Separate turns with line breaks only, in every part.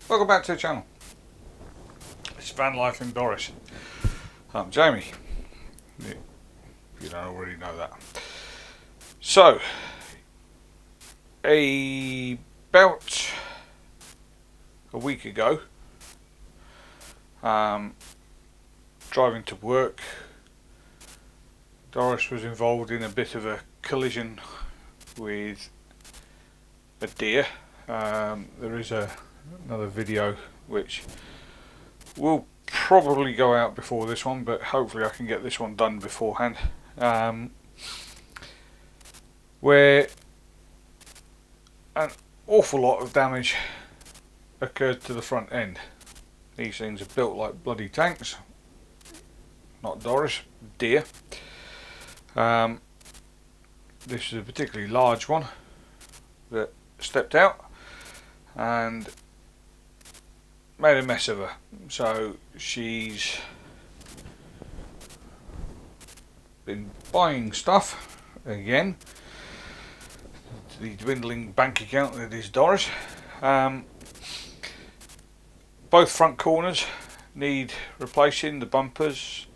Welcome back to the channel. It's Finalizing Doris. I'm Jamie. You don't already know that. So, about a week ago, driving to work, Doris was involved in a bit of a collision with a deer. There is another video which will probably go out before this one, but hopefully I can get this one done beforehand, where an awful lot of damage occurred to the front end. These things are built like bloody tanks. Not Doris, deer. This is a particularly large one that stepped out and made a mess of her. So she's been buying stuff again. The dwindling bank account that is Doris. Both front corners need replacing, the bumpers.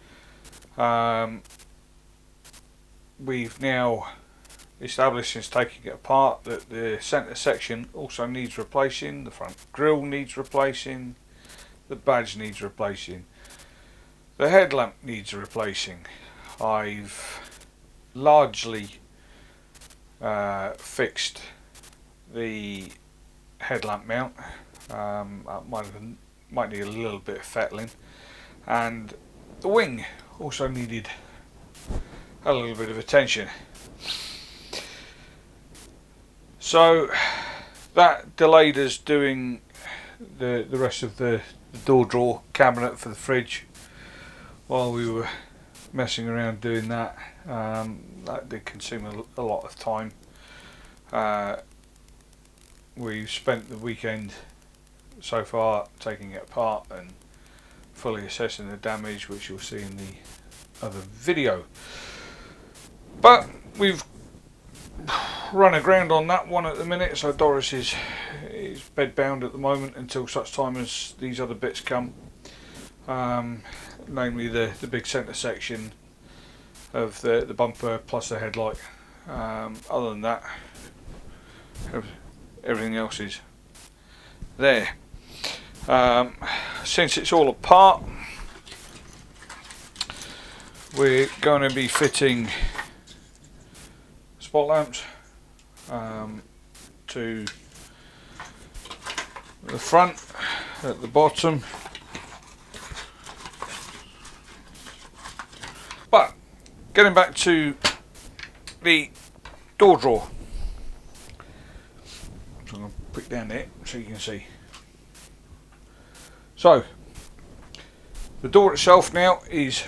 We've now established since taking it apart that the centre section also needs replacing, the front grille needs replacing, the badge needs replacing, the headlamp needs replacing. I've largely fixed the headlamp mount. I might need a little bit of fettling, and the wing also needed a little bit of attention. So that delayed us doing the rest of the door drawer cabinet for the fridge. While we were messing around doing that, that did consume a lot of time. We've spent the weekend so far taking it apart and fully assessing the damage, which you'll see in the other video. But we've run aground on that one at the minute, so Doris is bed bound at the moment until such time as these other bits come, namely the big centre section of the bumper plus the headlight. Other than that, everything else is there. Since it's all apart, we're going to be fitting spot lamps to the front at the bottom. But getting back to the door drawer, so I'm going to put it down there so you can see. So the door itself now is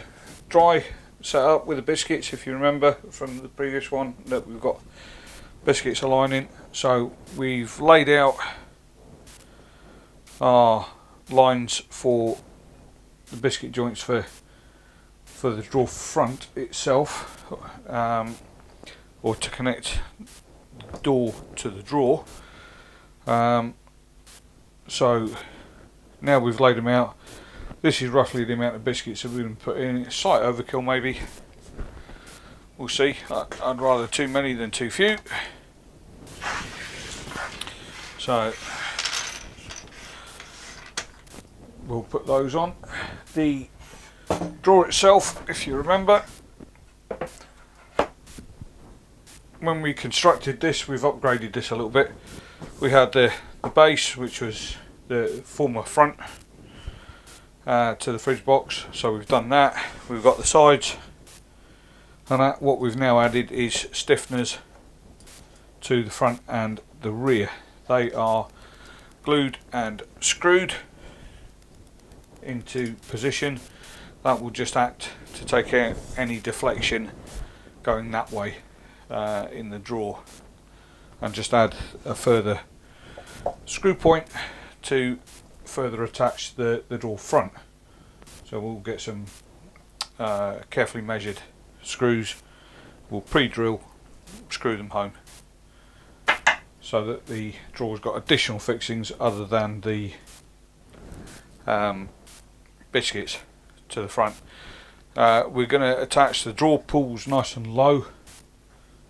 dry, set up with the biscuits, if you remember from the previous one that we've got biscuits aligning. So we've laid out our lines for the biscuit joints for the drawer front itself, or to connect the door to the drawer. So now we've laid them out. This is roughly the amount of biscuits that we're going to put in. It's slight overkill maybe. We'll see. I'd rather too many than too few. So we'll put those on. The drawer itself, if you remember, when we constructed this, we've upgraded this a little bit. We had the base, which was the former front to the fridge box, so we've done that. We've got the sides, and what we've now added is stiffeners to the front and the rear. They are glued and screwed into position. That will just act to take out any deflection going that way in the drawer, and just add a further screw point to further attach the drawer front. So we'll get some carefully measured screws. We'll pre-drill, screw them home, so that the drawer's got additional fixings other than the biscuits to the front. We're going to attach the draw pulls nice and low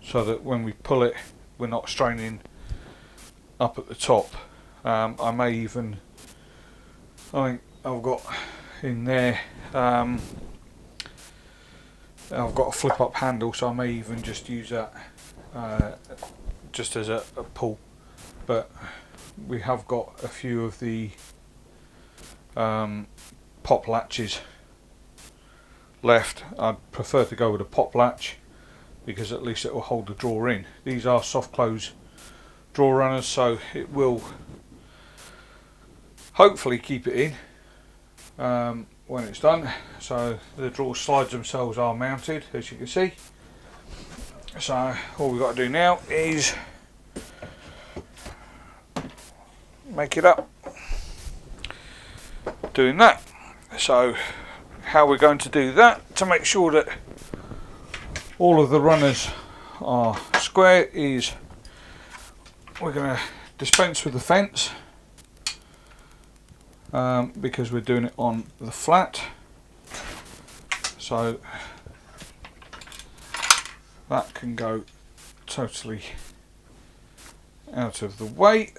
so that when we pull it we're not straining up at the top. I may even, I think I've got in there, I've got a flip up handle, so I may even just use that just as a pull, but we have got a few of the pop latches left. I'd prefer to go with a pop latch because at least it will hold the drawer in. These are soft close drawer runners, so it will hopefully keep it in when it's done. So the drawer slides themselves are mounted, as you can see. So all we've got to do now is make it up doing that. So how we're going to do that to make sure that all of the runners are square is we're going to dispense with the fence because we're doing it on the flat, so that can go totally out of the way.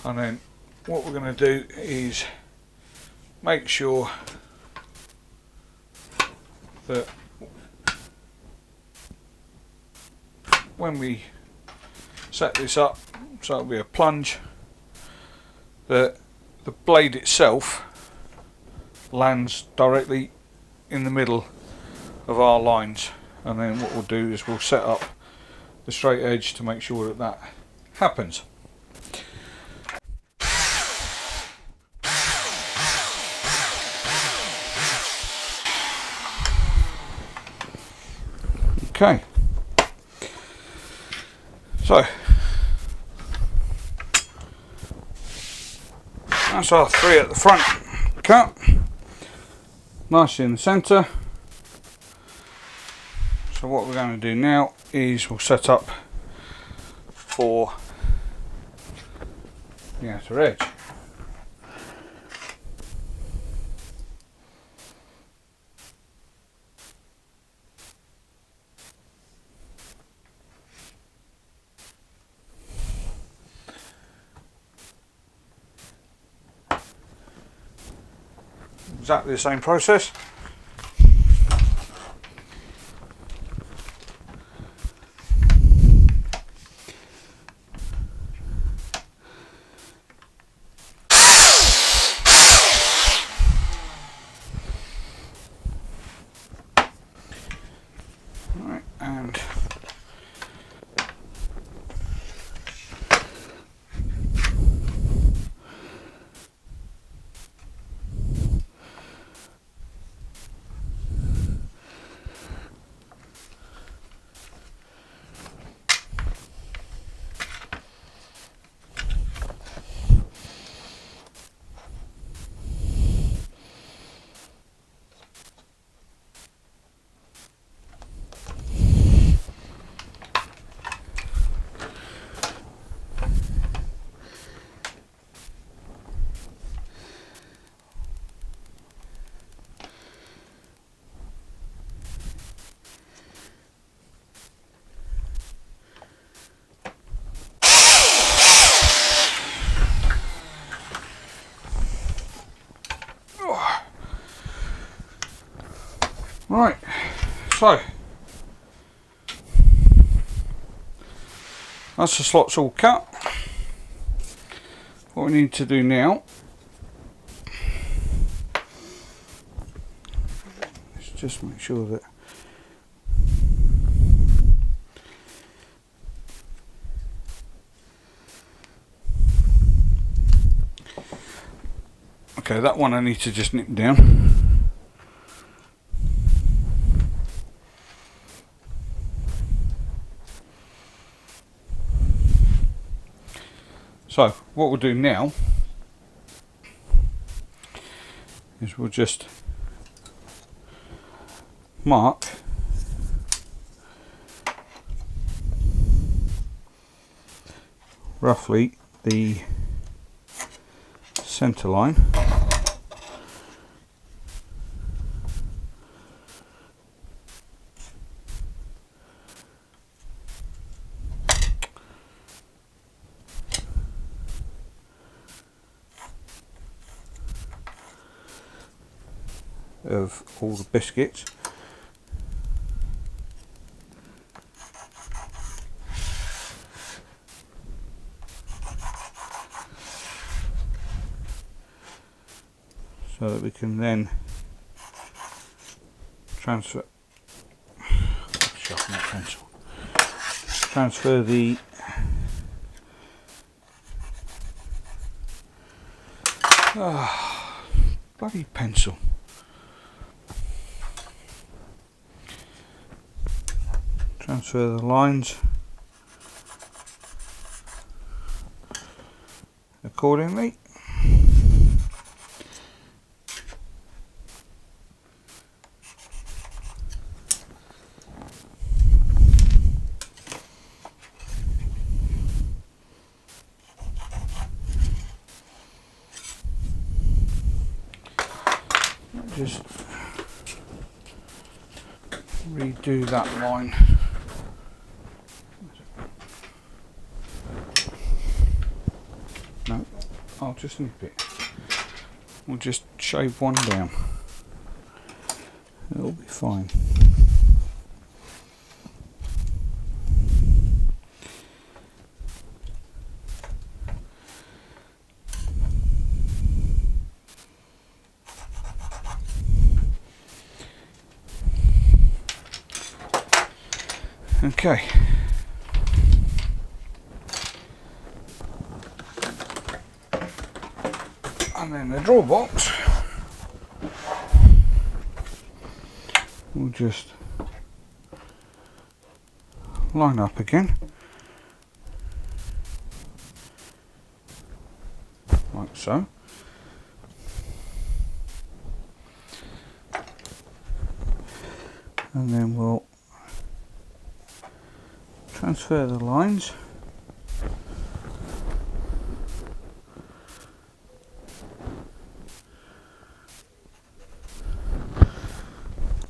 And then what we're going to do is make sure that when we set this up, so it'll be a plunge, that the blade itself lands directly in the middle of our lines, and then what we'll do is we'll set up the straight edge to make sure that that happens. Okay, so that's our 3 at the front cut, nicely in the centre. So what we're going to do now is we'll set up for the outer edge. Exactly the same process. Right, and right, so that's the slots all cut. What we need to do now is just make sure that okay, that one I need to just nip down. So what we'll do now is we'll just mark roughly the centre line. Of all the biscuits. So that we can then transfer sharpen that pencil. Transfer the bloody pencil. Transfer the lines accordingly. Just redo that line. No, I'll just nip it. We'll just shave one down. It'll be fine. Okay. And then the drawer box, we'll just line up again, like so. And then we'll transfer the lines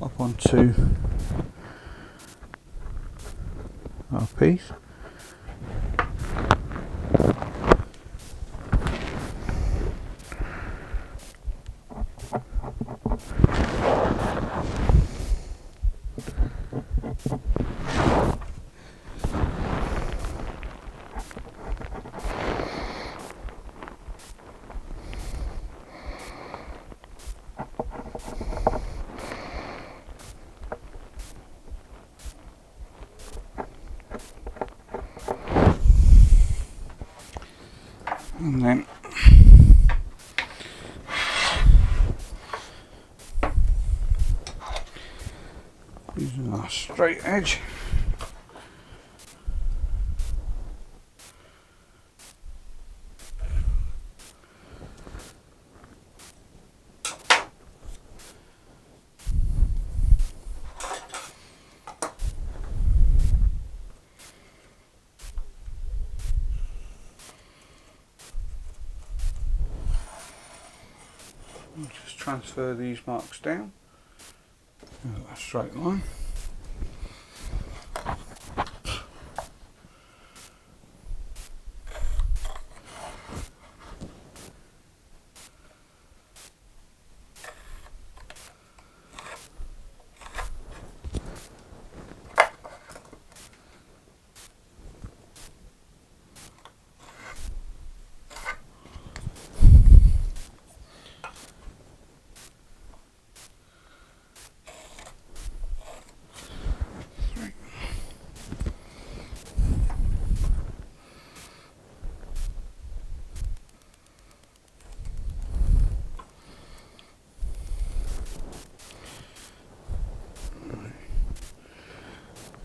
up onto our piece. And then using our straight edge, we'll just transfer these marks down, a straight line.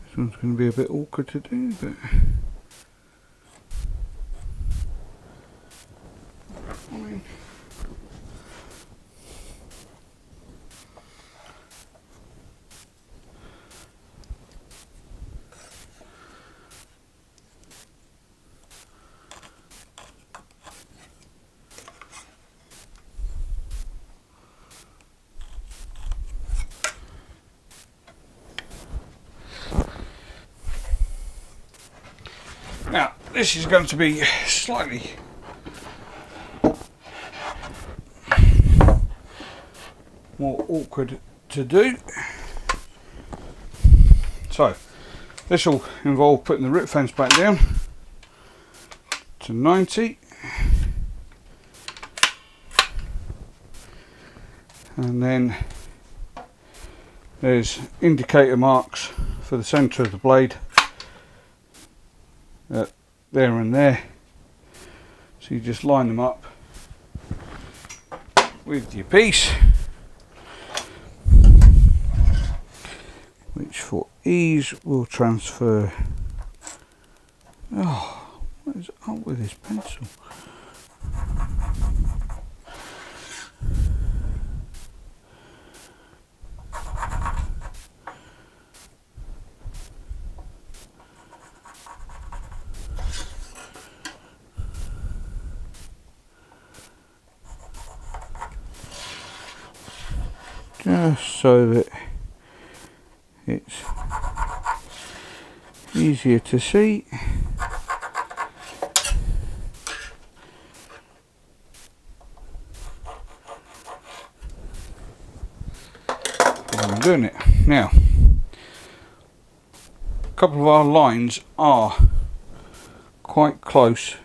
This one's going to be a bit awkward to do, but fine. this is going to be slightly more awkward to do. So this will involve putting the rip fence back down to 90, and then there's indicator marks for the centre of the blade there and there, so you just line them up with your piece, which for ease will transfer. Oh, what is up with this pencil? Just so that it's easier to see. I'm doing it now. A couple of our lines are quite close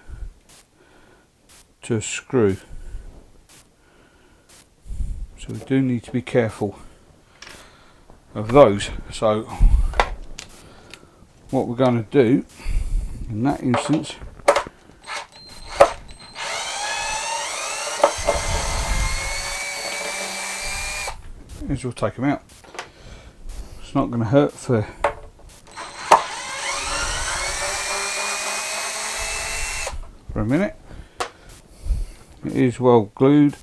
to a screw, so we do need to be careful of those. So what we're going to do in that instance is we'll take them out. It's not going to hurt for a minute. It is well glued.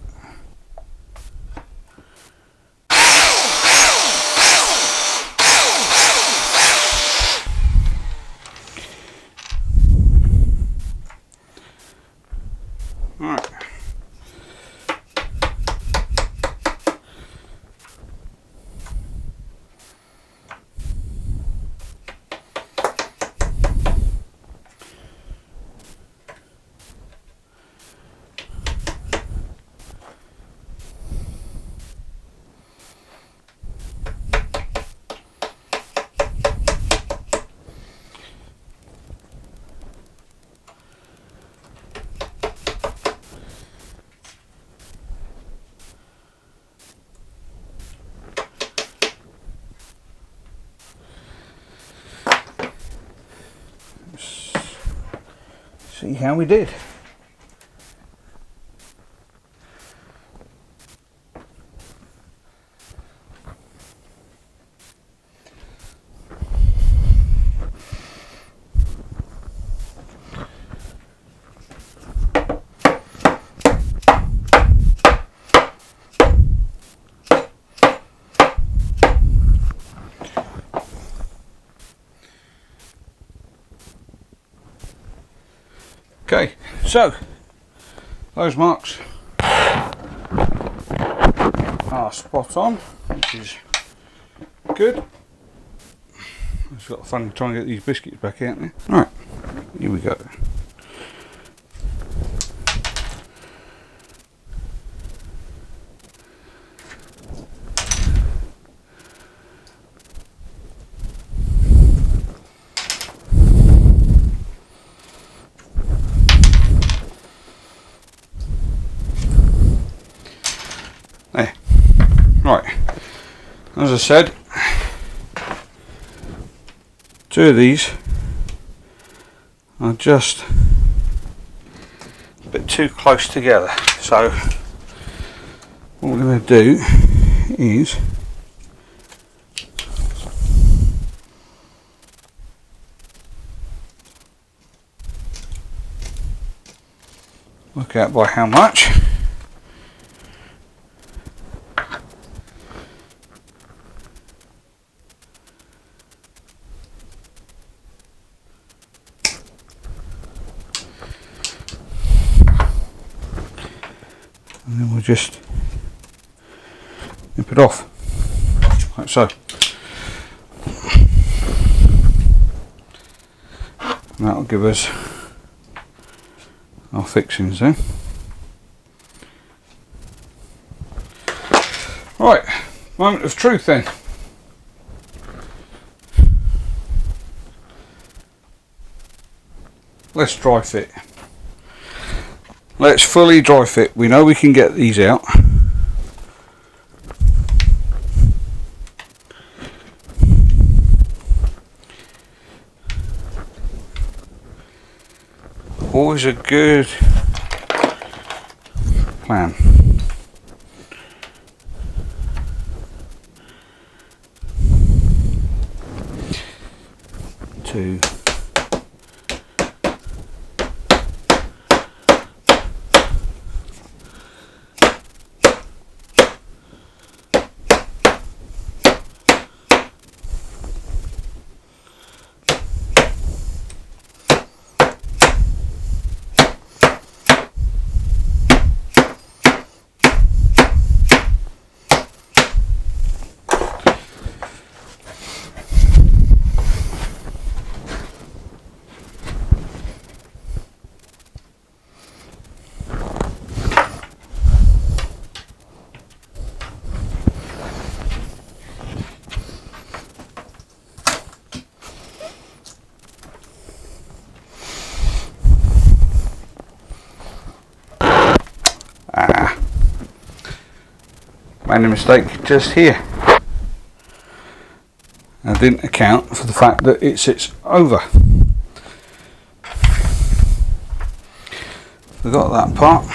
Alright. See how we did. Okay, so those marks are spot on, which is good. It's got fun trying to get these biscuits back out there. Alright, here we go. There. Right, as I said, two of these are just a bit too close together, so what we're going to do is work out by how much. And then we'll just nip it off, like so. And that'll give us our fixings then. Right, moment of truth then. Let's dry fit. Let's fully dry fit. We know we can get these out. Always a good plan. To made a mistake just here. I didn't account for the fact that it sits over. Forgot that part.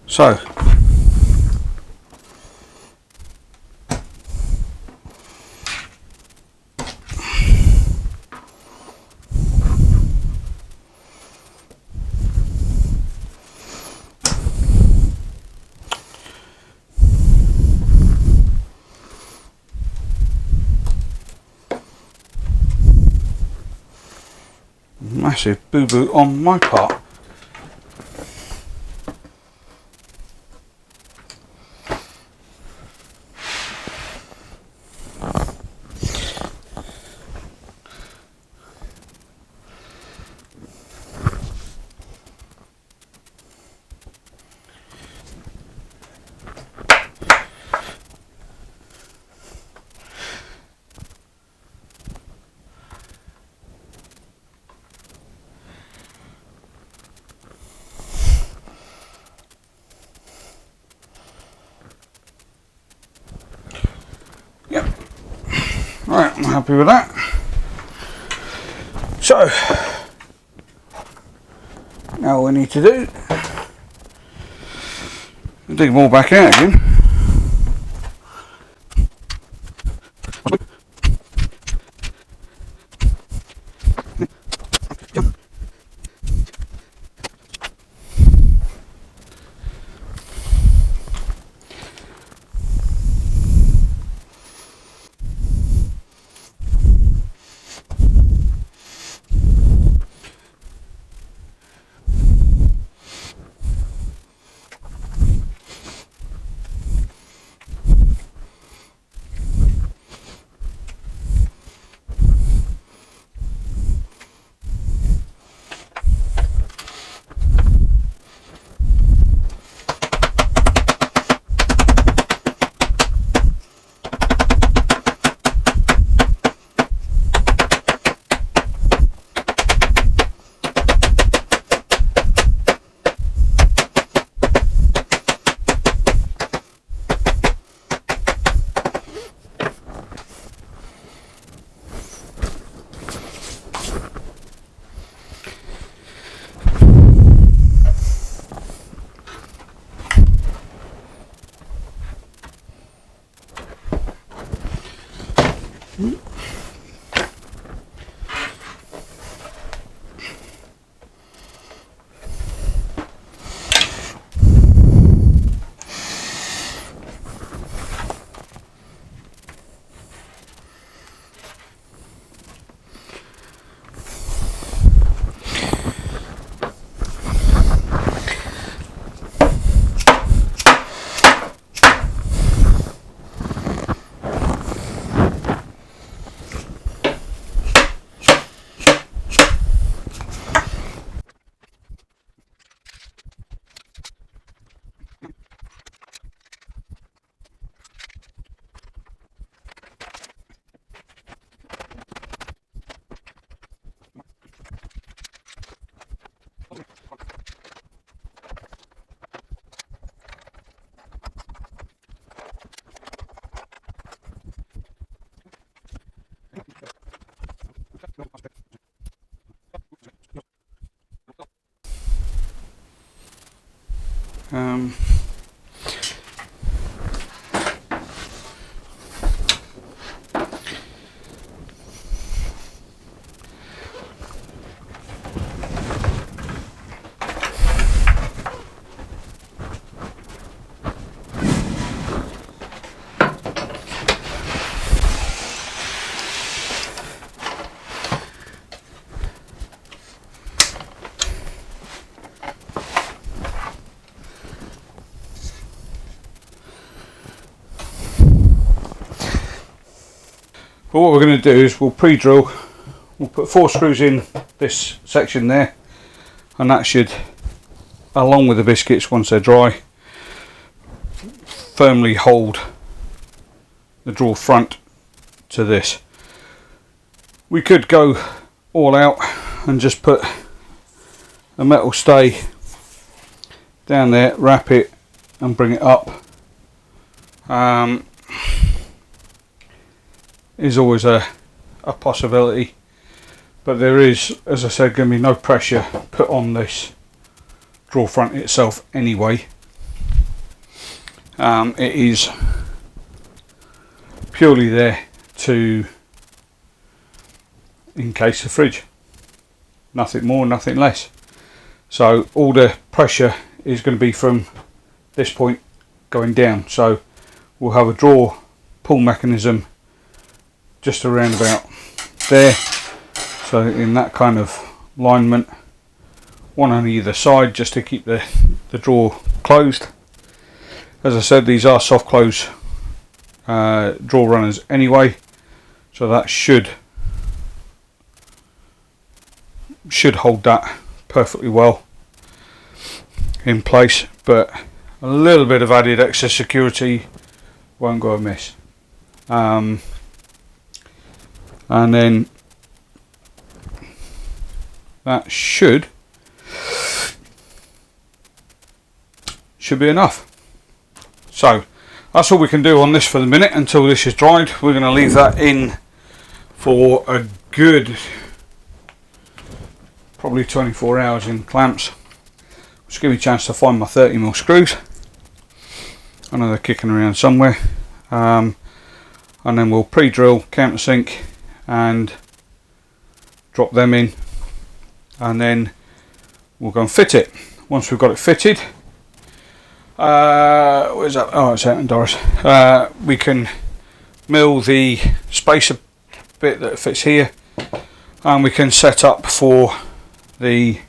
So massive boo-boo on my part. Yep. Right, I'm happy with that. So now all we need to do is dig them all back out again. But what we're going to do is we'll pre-drill, we'll put 4 screws in this section there, and that should, along with the biscuits once they're dry, firmly hold the drawer front to this. We could go all out and just put a metal stay down there, wrap it and bring it up. Is always a possibility, but there is, as I said, going to be no pressure put on this drawer front itself anyway. It is purely there to encase the fridge, nothing more, nothing less. So all the pressure is going to be from this point going down, so we'll have a drawer pull mechanism just around about there, so in that kind of alignment, one on either side, just to keep the drawer closed. As I said, these are soft close drawer runners anyway, so that should hold that perfectly well in place, but a little bit of added extra security won't go amiss. And then that should be enough. So that's all we can do on this for the minute until this is dried. We're going to leave that in for a good probably 24 hours in clamps, which give me a chance to find my 30mm screws. I know they're kicking around somewhere. And then we'll pre-drill, countersink and drop them in, and then we'll go and fit it. Once we've got it fitted, where's that? Oh, it's out in Doris. We can mill the spacer bit that fits here, and we can set up for the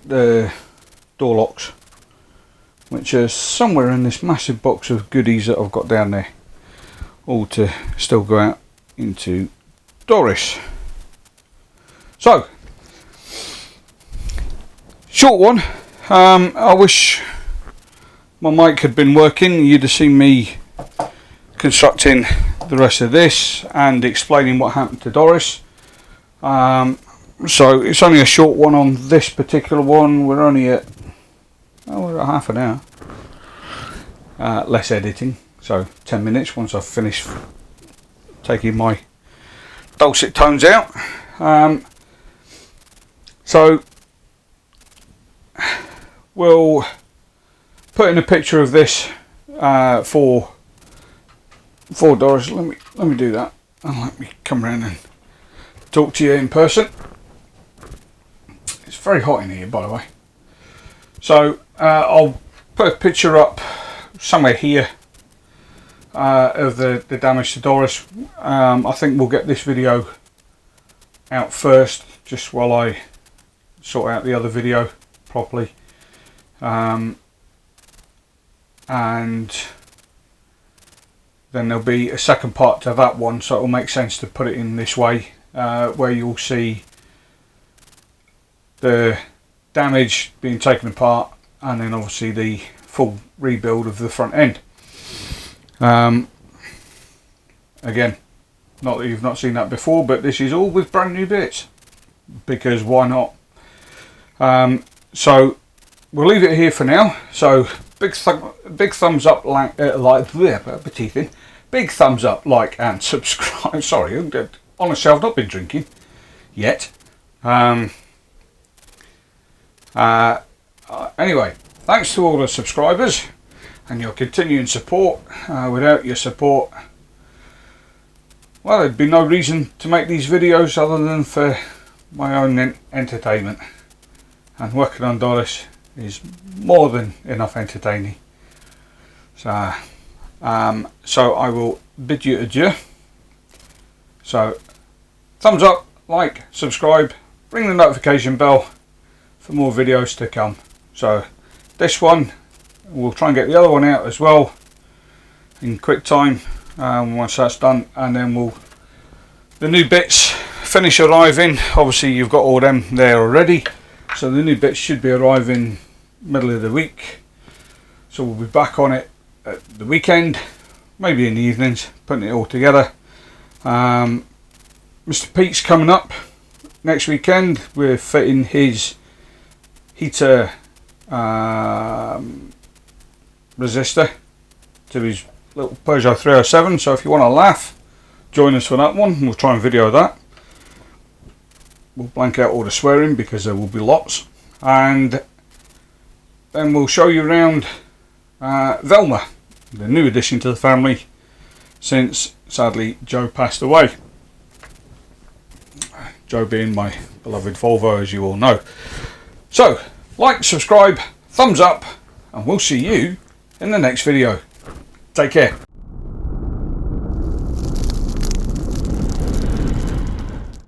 door locks, which is somewhere in this massive box of goodies that I've got down there, all to still go out into Doris. So, short one. I wish my mic had been working. You'd have seen me constructing the rest of this and explaining what happened to Doris. So it's only a short one on this particular one. We're only at we're at half an hour, less editing, so 10 minutes once I've finished taking my dulcet tones out. So we'll put in a picture of this for Doris. Let me do that, and let me come around and talk to you in person. It's very hot in here, by the way. So I'll put a picture up somewhere here of the damage to Doris. I think we'll get this video out first, just while I sort out the other video properly. And then there'll be a second part to that one, so it will make sense to put it in this way, where you'll see the damage being taken apart, and then obviously the full rebuild of the front end. Again, not that you've not seen that before, but this is all with brand new bits, because why not? So we'll leave it here for now. So big thumbs up, big thumbs up, like and subscribe. Sorry, honestly, I've not been drinking yet. Anyway, thanks to all the subscribers and your continuing support. Without your support, well, there'd be no reason to make these videos other than for my own entertainment. And working on Doris is more than enough entertaining. So I will bid you adieu. So thumbs up, like, subscribe, ring the notification bell for more videos to come. So this one, we'll try and get the other one out as well in quick time once that's done, and then the new bits finish arriving. Obviously you've got all them there already, so the new bits should be arriving middle of the week. So we'll be back on it at the weekend, maybe in the evenings, putting it all together. Mr. Pete's coming up next weekend. We're fitting his heater resistor to his little Peugeot 307, so if you want to laugh, join us for that one. We'll try and video that. We'll blank out all the swearing because there will be lots, and then we'll show you around Velma, the new addition to the family since sadly Joe passed away. Joe being my beloved Volvo, as you all know. So like, subscribe, thumbs up, and we'll see you in the next video. Take care.